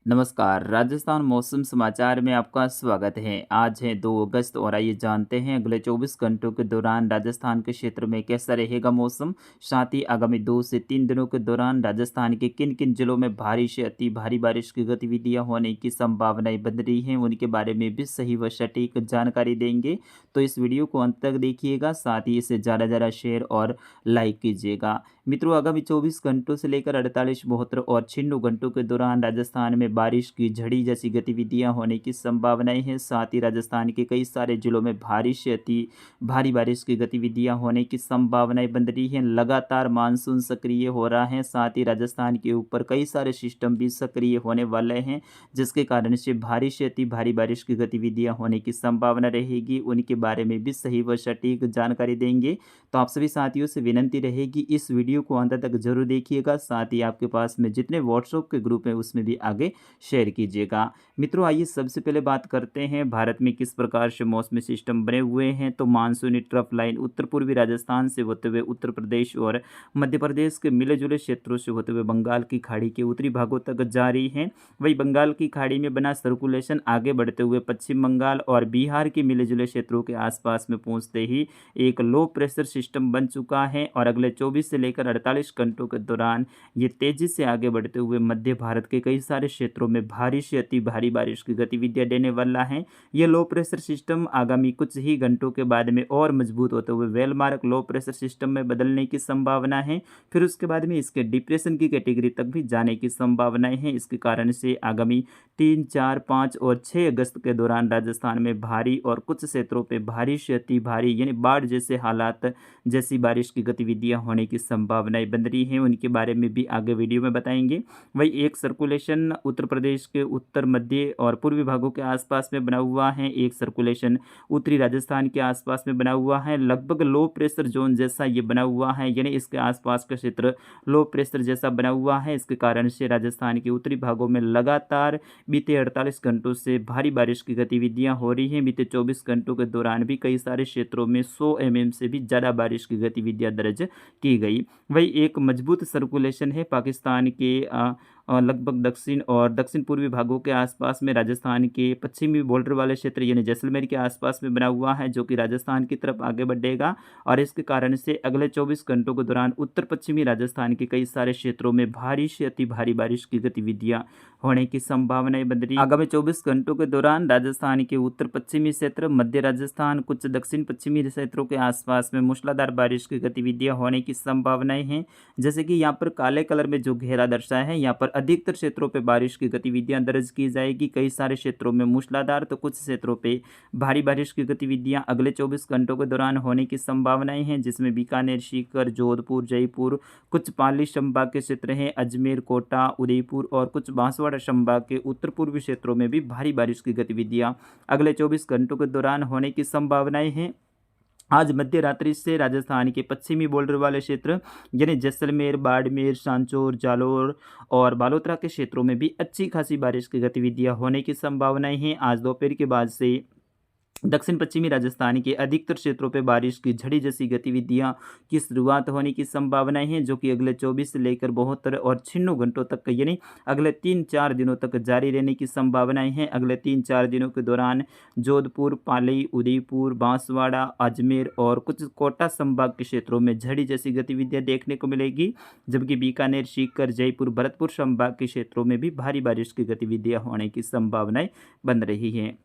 नमस्कार, राजस्थान मौसम समाचार में आपका स्वागत है। आज है 2 अगस्त और आइए जानते हैं अगले 24 घंटों के दौरान राजस्थान के क्षेत्र में कैसा रहेगा मौसम। साथ ही आगामी 2 से 3 दिनों के दौरान राजस्थान के किन-किन जिलों में भारी से अति भारी बारिश की गतिविधियां होने की संभावनाएं बन रही हैं, उनके बारे में भी सही व सटीक जानकारी देंगे। तो इस वीडियो को अंत तक देखिएगा, साथ ही इसे ज़्यादा शेयर और लाइक कीजिएगा। मित्रों, आगामी 24 घंटों से लेकर 48, 72 और 96 घंटों के दौरान राजस्थान में बारिश की झड़ी जैसी गतिविधियां होने की संभावनाएं हैं। साथ ही राजस्थान के कई सारे जिलों में भारी से अति भारी बारिश की गतिविधियां होने की संभावनाएं बन रही हैं। लगातार मानसून सक्रिय हो रहा है, साथ ही राजस्थान के ऊपर कई सारे सिस्टम भी सक्रिय होने वाले हैं, जिसके कारण से अति भारी बारिश की गतिविधियां होने की संभावना रहेगी। उनके बारे में भी सही व सटीक जानकारी देंगे। तो आप सभी साथियों से विनंती रहेगी, इस वीडियो को अंत तक जरूर देखिएगा। साथ ही आपके पास में जितने व्हाट्सएप के ग्रुप हैं उसमें भी आगे शेयर कीजिएगा। मित्रों, आइए सबसे पहले बात करते हैं भारत में किस प्रकार से मौसमी सिस्टम बने हुए हैं। तो मानसूनी ट्रफ लाइन उत्तर पूर्वी राजस्थान से होते हुए उत्तर प्रदेश और मध्य प्रदेश के मिले जुले क्षेत्रों से होते हुए बंगाल की खाड़ी के उत्तरी भागों तक जारी है। वही बंगाल की खाड़ी में बना सर्कुलेशन आगे बढ़ते हुए पश्चिम बंगाल और बिहार के मिले जुले क्षेत्रों के आसपास में पहुंचते ही एक लो प्रेशर सिस्टम बन चुका है और अगले 24 से लेकर 48 घंटों के दौरान ये तेजी से आगे बढ़ते हुए मध्य भारत के कई सारे क्षेत्रों में भारी से अति भारी बारिश की गतिविधियां देने वाला है। ये लो प्रेशर सिस्टम आगामी कुछ ही घंटों के बाद में और मजबूत होते हुए वेलमार्क लो प्रेशर सिस्टम में बदलने की संभावना है। फिर उसके बाद में इसके डिप्रेशन की कैटेगरी तक भी जाने की संभावनाएं हैं। इसके कारण से आगामी 3, 4, 5 और 6 अगस्त के दौरान राजस्थान में भारी और कुछ क्षेत्रों पर भारी से अति भारी यानी बाढ़ जैसे हालात जैसी बारिश की गतिविधियां होने की संभावनाएं बन रही हैं। उनके बारे में भी आगे वीडियो में बताएंगे। वही एक सर्कुलेशन उत्तर प्रदेश के उत्तर मध्य और पूर्वी भागों के आसपास में बना हुआ है। एक सर्कुलेशन उत्तरी राजस्थान के आसपास में बना हुआ है। लगभग लो प्रेशर जोन जैसा ये बना हुआ है, यानी इसके आसपास का क्षेत्र लो प्रेशर जैसा बना हुआ है। इसके कारण से राजस्थान के उत्तरी भागों में लगातार बीते 48 घंटों से भारी बारिश की गतिविधियां हो रही हैं। बीते 24 घंटों के दौरान भी कई सारे क्षेत्रों में 100 mm से भी ज़्यादा बारिश की गतिविधियां दर्ज की गई। वही एक मजबूत सर्कुलेशन है पाकिस्तान के लगभग दक्षिण और दक्षिण पूर्वी भागों के आसपास में राजस्थान के पश्चिमी बॉर्डर वाले क्षेत्र यानी जैसलमेर के आसपास में बना हुआ है, जो कि राजस्थान की तरफ आगे बढ़ेगा और इसके कारण से अगले 24 घंटों के दौरान उत्तर पश्चिमी राजस्थान के कई सारे क्षेत्रों में भारी से अति भारी बारिश की गतिविधियां होने की संभावनाएं बन रही। आगामी 24 घंटों के दौरान राजस्थान के उत्तर पश्चिमी क्षेत्र, मध्य राजस्थान, कुछ दक्षिण पश्चिमी क्षेत्रों के आसपास में मूसलाधार बारिश की गतिविधियां होने की संभावनाएं हैं। जैसे कि यहाँ पर काले कलर में जो घेरा दर्शाया है, यहाँ पर अधिकतर क्षेत्रों पर बारिश की गतिविधियां दर्ज की जाएगी। कई सारे क्षेत्रों में मूसलाधार तो कुछ क्षेत्रों पे भारी बारिश की गतिविधियां अगले 24 घंटों के दौरान होने की संभावनाएं हैं, जिसमें बीकानेर, सीकर, जोधपुर, जयपुर, कुछ पाली संभाग के क्षेत्र हैं, अजमेर, कोटा, उदयपुर और कुछ बांसवाड़ा संभाग के उत्तर पूर्वी क्षेत्रों में भी भारी बारिश की गतिविधियां अगले 24 घंटों के दौरान होने की संभावनाएं हैं। आज मध्य रात्रि से राजस्थान के पश्चिमी बॉर्डर वाले क्षेत्र यानी जैसलमेर, बाड़मेर, सांचौर, जालौर और बालोतरा के क्षेत्रों में भी अच्छी खासी बारिश की गतिविधियां होने की संभावनाएं हैं। आज दोपहर के बाद से दक्षिण पश्चिमी राजस्थान के अधिकतर क्षेत्रों पर बारिश की झड़ी जैसी गतिविधियां की शुरुआत होने की संभावनाएं हैं, जो कि अगले 24 से लेकर 72 और 96 घंटों तक यानी अगले 3-4 दिनों तक जारी रहने की संभावनाएं हैं। अगले 3-4 दिनों के दौरान जोधपुर, पाली, उदयपुर, बांसवाड़ा, अजमेर और कुछ कोटा संभाग के क्षेत्रों में झड़ी जैसी गतिविधियां देखने को मिलेगी, जबकि बीकानेर, सीकर, जयपुर, भरतपुर संभाग के क्षेत्रों में भी भारी बारिश की गतिविधियां होने की संभावनाएं बन रही हैं।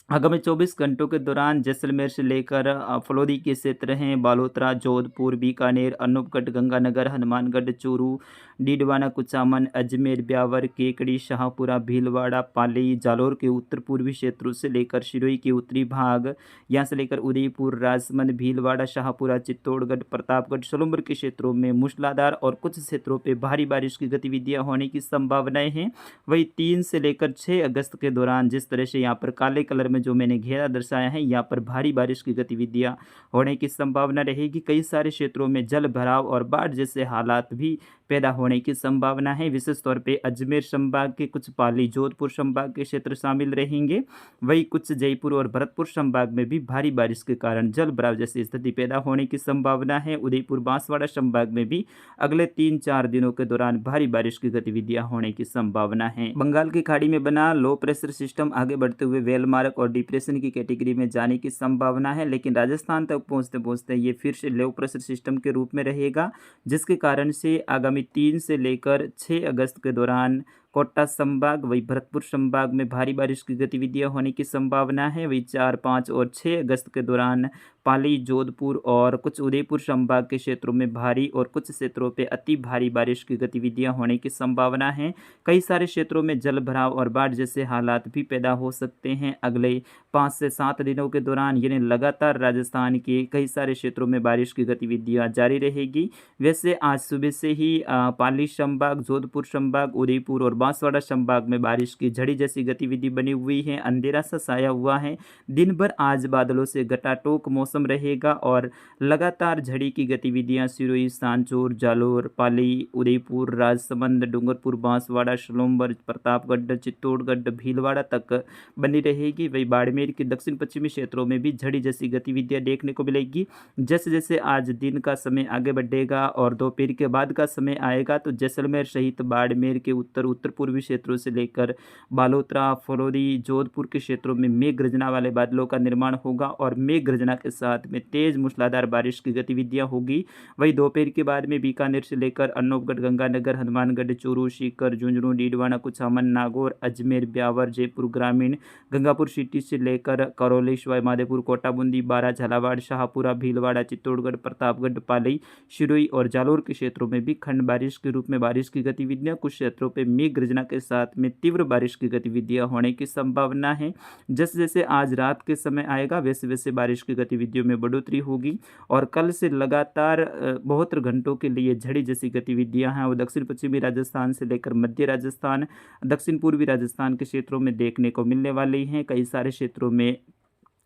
आगामी 24 घंटों के दौरान जैसलमेर से लेकर फलौदी के क्षेत्र हैं, बालोतरा, जोधपुर, बीकानेर, अनूपगढ़, गंगानगर, हनुमानगढ़, चूरू, डीडवाना, कुचामन, अजमेर, ब्यावर, केकड़ी, शाहपुरा, भीलवाड़ा, पाली, जालौर के उत्तर पूर्वी क्षेत्रों से लेकर सिरोही के उत्तरी भाग, यहाँ से लेकर उदयपुर, राजसमंद, भीलवाड़ा, शाहपुरा, चित्तौड़गढ़, प्रतापगढ़, सोलंबर के क्षेत्रों में मूसलाधार और कुछ क्षेत्रों पर भारी बारिश की गतिविधियां होने की संभावनाएं हैं। वही 3 से लेकर 6 अगस्त के दौरान जिस तरह से यहाँ पर काले कलर में जो मैंने घेरा दर्शाया है, यहाँ पर भारी बारिश की गतिविधियाँ होने की संभावना रहेगी। कई सारे क्षेत्रों में जल भराव और बाढ़ जैसे हालात भी पैदा होने की संभावना है। विशेष तौर पे अजमेर संभाग के कुछ पाली, जोधपुर संभाग के क्षेत्र शामिल रहेंगे। वहीं कुछ जयपुर और भरतपुर संभाग में भी भारी बारिश के कारण जल भराव जैसी स्थिति पैदा होने की संभावना है। उदयपुर, बांसवाड़ा संभाग में भी अगले 3-4 दिनों के दौरान भारी बारिश की गतिविधियां होने की संभावना है। बंगाल की खाड़ी में बना लो प्रेशर सिस्टम आगे बढ़ते हुए वेलमार्क और डिप्रेशन की कैटेगरी में जाने की संभावना है, लेकिन राजस्थान तक पहुंचते पहुंचते ये फिर से लो प्रेशर सिस्टम के रूप में रहेगा, जिसके कारण से आगामी 3 से लेकर 6 अगस्त के दौरान कोटा संभाग, वही भरतपुर संभाग में भारी बारिश की गतिविधियां होने की संभावना है। वही 4, 5 और 6 अगस्त के दौरान पाली, जोधपुर और कुछ उदयपुर संभाग के क्षेत्रों में भारी और कुछ क्षेत्रों पे अति भारी बारिश की गतिविधियां होने की संभावना है। कई सारे क्षेत्रों में जल भराव और बाढ़ जैसे हालात भी पैदा हो सकते हैं अगले 5 से 7 दिनों के दौरान। यानी लगातार राजस्थान के कई सारे क्षेत्रों में बारिश की गतिविधियां जारी रहेगी। वैसे आज सुबह से ही पाली संभाग, जोधपुर संभाग, उदयपुर और बांसवाड़ा संभाग में बारिश की झड़ी जैसी गतिविधि बनी हुई है। अंधेरा सा छाया हुआ है। दिन भर आज बादलों से घटाटोप मौसम रहेगा और लगातार झड़ी की गतिविधियां सिरोही, सांचौर, जालोर, पाली, उदयपुर, राजसमंद, डूंगरपुर, बांसवाड़ा, सलोमबर, प्रतापगढ़, चित्तौड़गढ़, भीलवाड़ा तक बनी रहेगी। वही बाड़मेर के दक्षिण पश्चिमी क्षेत्रों में भी झड़ी जैसी गतिविधियां देखने को मिलेगी। जैसे जैसे आज दिन का समय आगे बढ़ेगा और दोपहर के बाद का समय आएगा तो जैसलमेर सहित बाड़मेर के उत्तर पूर्वी क्षेत्रों से लेकर बालोतरा, फरौदी, जोधपुर के क्षेत्रों में मेघ गर्जना वाले बादलों का निर्माण होगा और मेघ गर्जना के साथ में तेज मूसलाधार बारिश की गतिविधियां होगी। वहीं दोपहर के बाद में बीकानेर से लेकर अनूपगढ़, गंगानगर, हनुमानगढ़, चूरू, सीकर, झुंझुनू, डीडवाना, कुचामन, नागौर, अजमेर, ब्यावर, जयपुर ग्रामीण, गंगापुर सिटी से लेकर करौली, सवाई माधोपुर, कोटा, बूंदी, बारा, झालावाड़, शाहपुरा, भीलवाड़ा, चित्तौड़गढ़, प्रतापगढ़, पाली, सिरोही और जालोर के क्षेत्रों में भी खंड बारिश के रूप में बारिश की गतिविधियां, कुछ क्षेत्रों पर मेघ गर्जना के साथ में तीव्र बारिश की गतिविधियां होने की संभावना है। जैसे जैसे आज रात के समय आएगा वैसे वैसे बारिश की गतिविधियों में बढ़ोतरी होगी और कल से लगातार 72 घंटों के लिए झड़ी जैसी गतिविधियां हैं वो दक्षिण पश्चिमी राजस्थान से लेकर मध्य राजस्थान, दक्षिण पूर्वी राजस्थान के क्षेत्रों में देखने को मिलने वाली हैं। कई सारे क्षेत्रों में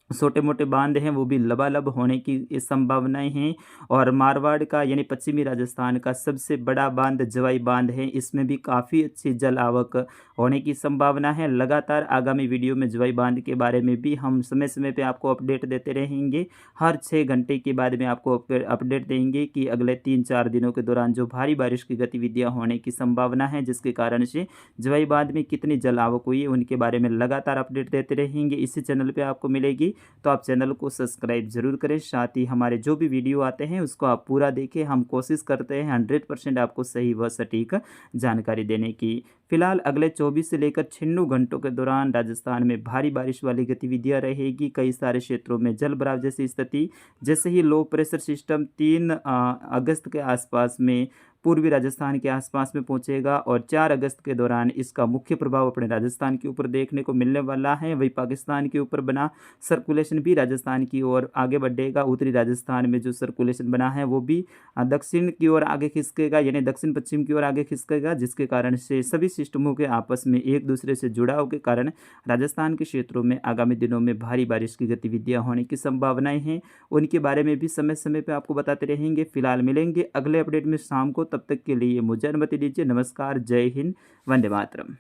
छोटे मोटे बांध हैं वो भी लबालब होने की संभावनाएं हैं और मारवाड़ का यानी पश्चिमी राजस्थान का सबसे बड़ा बांध जवाई बांध है, इसमें भी काफ़ी अच्छी जल आवक होने की संभावना है। लगातार आगामी वीडियो में जवाई बांध के बारे में भी हम समय समय पे आपको अपडेट देते रहेंगे। हर 6 घंटे के बाद में आपको अपडेट देंगे कि अगले 3-4 दिनों के दौरान जो भारी बारिश की गतिविधियाँ होने की संभावना है, जिसके कारण से जवाई बांध में कितनी जल आवक हुई है उनके बारे में लगातार अपडेट देते रहेंगे। इसी चैनल पर आपको मिलेगी, तो आप चैनल को सब्सक्राइब जरूर करें। साथ ही हमारे जो भी वीडियो आते हैं उसको आप पूरा देखें। हम कोशिश करते हैं 100% आपको सही व सटीक जानकारी देने की। फिलहाल अगले 24 से लेकर 96 घंटों के दौरान राजस्थान में भारी बारिश वाली गतिविधियां रहेगी। कई सारे क्षेत्रों में जल भराव जैसी स्थिति, जैसे ही लो प्रेशर सिस्टम 3 अगस्त के आसपास में पूर्वी राजस्थान के आसपास में पहुंचेगा और 4 अगस्त के दौरान इसका मुख्य प्रभाव अपने राजस्थान के ऊपर देखने को मिलने वाला है। वही पाकिस्तान के ऊपर बना सर्कुलेशन भी राजस्थान की ओर आगे बढ़ेगा। उत्तरी राजस्थान में जो सर्कुलेशन बना है वो भी दक्षिण की ओर आगे खिसकेगा, यानी दक्षिण पश्चिम की ओर आगे खिसकेगा, जिसके कारण से सभी सिस्टमों के आपस में एक दूसरे से जुड़ाव के कारण राजस्थान के क्षेत्रों में आगामी दिनों में भारी बारिश की गतिविधियां होने की संभावनाएं हैं। उनके बारे में भी समय समय पर आपको बताते रहेंगे। फिलहाल मिलेंगे अगले अपडेट में शाम को, तब तक के लिए मुझे अनुमति दीजिए। नमस्कार, जय हिंद, वंदे मातरम।